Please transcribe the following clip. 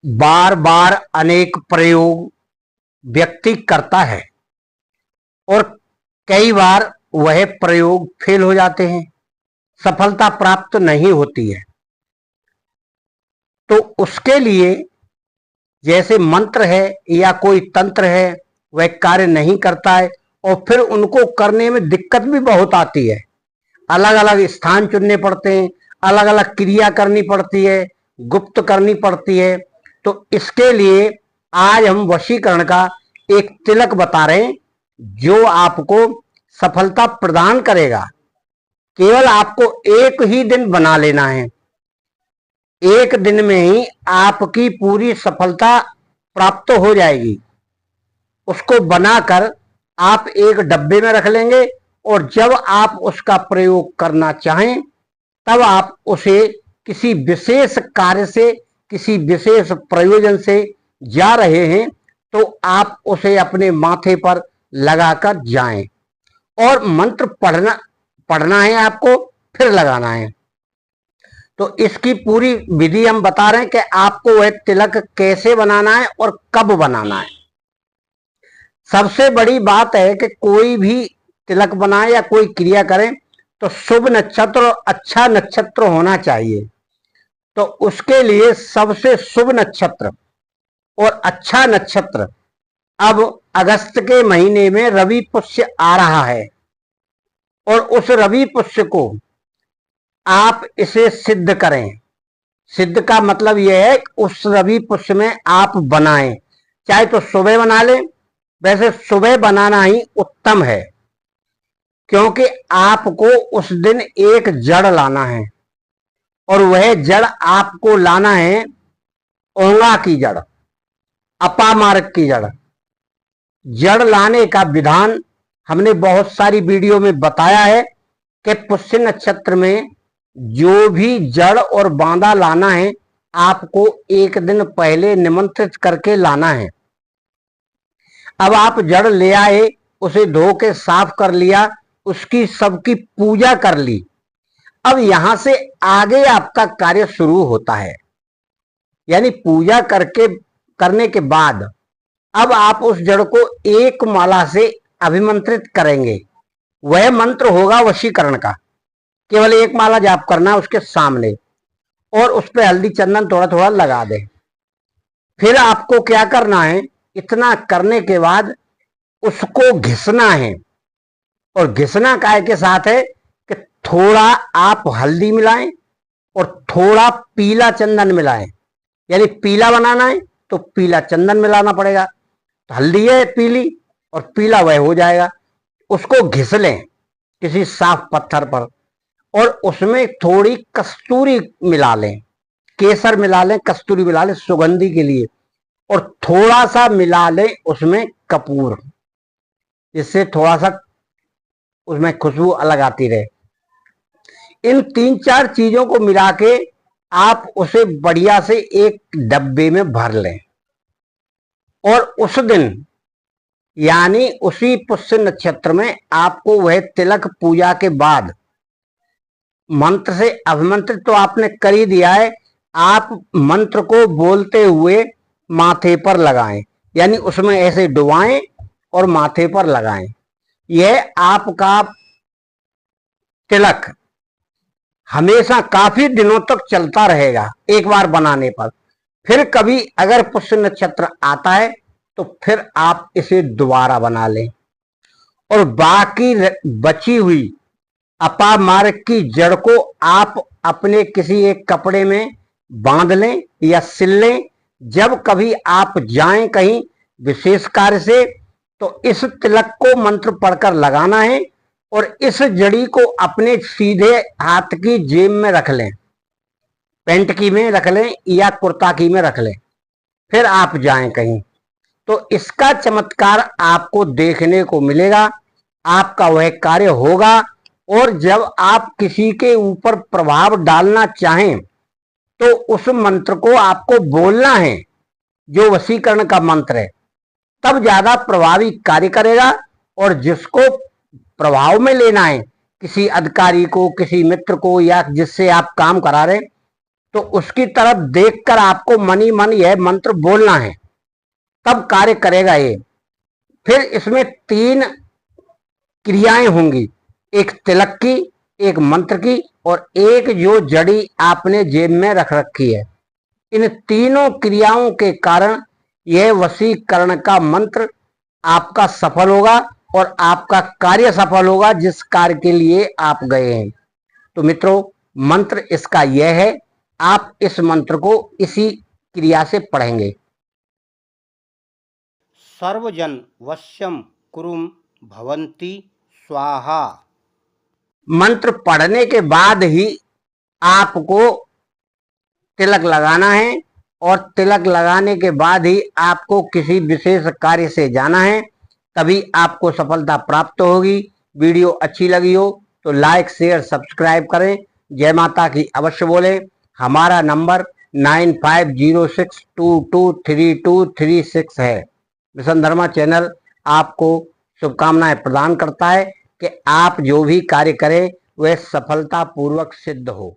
बार बार अनेक प्रयोग व्यक्ति करता है और कई बार वह प्रयोग फेल हो जाते हैं, सफलता प्राप्त नहीं होती है। तो उसके लिए जैसे मंत्र है या कोई तंत्र है वह कार्य नहीं करता है और फिर उनको करने में दिक्कत भी बहुत आती है। अलग अलग स्थान चुनने पड़ते हैं, अलग अलग क्रिया करनी पड़ती है, गुप्त करनी पड़ती है। तो इसके लिए आज हम वशीकरण का एक तिलक बता रहे हैं जो आपको सफलता प्रदान करेगा। केवल आपको एक ही दिन बना लेना है, एक दिन में ही आपकी पूरी सफलता प्राप्त हो जाएगी। उसको बनाकर आप एक डब्बे में रख लेंगे और जब आप उसका प्रयोग करना चाहें तब आप उसे किसी विशेष कार्य से, किसी विशेष प्रयोजन से जा रहे हैं तो आप उसे अपने माथे पर लगाकर जाएं और मंत्र पढ़ना है आपको, फिर लगाना है। तो इसकी पूरी विधि हम बता रहे हैं कि आपको वह तिलक कैसे बनाना है और कब बनाना है। सबसे बड़ी बात है कि कोई भी तिलक बनाए या कोई क्रिया करें तो शुभ नक्षत्र और अच्छा नक्षत्र होना चाहिए। तो उसके लिए सबसे शुभ नक्षत्र और अच्छा नक्षत्र अब अगस्त के महीने में रवि पुष्य आ रहा है और उस रवि पुष्य को आप इसे सिद्ध करें। सिद्ध का मतलब यह है कि उस रवि पुष्य में आप बनाएं, चाहे तो सुबह बना लें। वैसे सुबह बनाना ही उत्तम है क्योंकि आपको उस दिन एक जड़ लाना है और वह जड़ आपको लाना है ओंगा की जड़, अपामार्ग की जड़। जड़ लाने का विधान हमने बहुत सारी वीडियो में बताया है कि पुष्य नक्षत्र में जो भी जड़ और बांदा लाना है आपको एक दिन पहले निमंत्रित करके लाना है। अब आप जड़ ले आए, उसे धो के साफ कर लिया, उसकी सबकी पूजा कर ली। अब यहां से आगे आपका कार्य शुरू होता है, यानी पूजा करने के बाद अब आप उस जड़ को एक माला से अभिमंत्रित करेंगे। वह मंत्र होगा वशीकरण का। केवल एक माला जाप करना उसके सामने और उस पर हल्दी चंदन थोड़ा थोड़ा लगा दें। फिर आपको क्या करना है, इतना करने के बाद उसको घिसना है। और घिसना काय के साथ है कि थोड़ा आप हल्दी मिलाएं और थोड़ा पीला चंदन मिलाएं। यानी पीला बनाना है तो पीला चंदन मिलाना पड़ेगा। तो हल्दी है पीली और पीला वह हो जाएगा। उसको घिस लें किसी साफ पत्थर पर और उसमें थोड़ी कस्तूरी मिला लें, केसर मिला लें, कस्तूरी मिला लें सुगंधी के लिए, और थोड़ा सा मिला लें उसमें कपूर, जिससे थोड़ा सा उसमें खुशबू अलग आती रहे। इन 3-4 चीजों को मिला के आप उसे बढ़िया से एक डब्बे में भर लें और उस दिन यानी उसी पुष्य नक्षत्र में आपको वह तिलक पूजा के बाद मंत्र से अभिमंत्रित तो आपने कर ही दिया है, आप मंत्र को बोलते हुए माथे पर लगाएं। यानी उसमें ऐसे डुबाएं और माथे पर लगाएं। यह आपका तिलक हमेशा काफी दिनों तक चलता रहेगा एक बार बनाने पर। फिर कभी अगर पुष्य नक्षत्र आता है तो फिर आप इसे दोबारा बना लें और बाकी बची हुई अपामार्ग की जड़ को आप अपने किसी एक कपड़े में बांध लें या सिल लें। जब कभी आप जाएं कहीं विशेष कार्य से तो इस तिलक को मंत्र पढ़कर लगाना है और इस जड़ी को अपने सीधे हाथ की जेब में रख लें, पैंट की में रख लें या कुर्ता की में रख लें। फिर आप जाएं कहीं तो इसका चमत्कार आपको देखने को मिलेगा, आपका वह कार्य होगा। और जब आप किसी के ऊपर प्रभाव डालना चाहें तो उस मंत्र को आपको बोलना है जो वशीकरण का मंत्र है, तब ज्यादा प्रभावी कार्य करेगा। और जिसको प्रभाव में लेना है, किसी अधिकारी को, किसी मित्र को या जिससे आप काम करा रहे, तो उसकी तरफ देखकर आपको मनी मन यह मंत्र बोलना है, तब कार्य करेगा ये। फिर इसमें 3 क्रियाएं होंगी, एक तिलक की, एक मंत्र की और एक जो जड़ी आपने जेब में रख रखी है। इन तीनों क्रियाओं के कारण यह वशीकरण का मंत्र आपका सफल होगा और आपका कार्य सफल होगा, जिस कार्य के लिए आप गए हैं। तो मित्रों, मंत्र इसका यह है, आप इस मंत्र को इसी क्रिया से पढ़ेंगे। सर्वजन वश्यम कुरुम भवन्ति स्वाहा। मंत्र पढ़ने के बाद ही आपको तिलक लगाना है और तिलक लगाने के बाद ही आपको किसी विशेष कार्य से जाना है, तभी आपको सफलता प्राप्त होगी। वीडियो अच्छी लगी हो तो लाइक शेयर सब्सक्राइब करें। जय माता की अवश्य बोलें। हमारा नंबर 9506223236 है। मिशन धर्मा चैनल आपको शुभकामनाएं प्रदान करता है कि आप जो भी कार्य करें वह सफलतापूर्वक सिद्ध हो।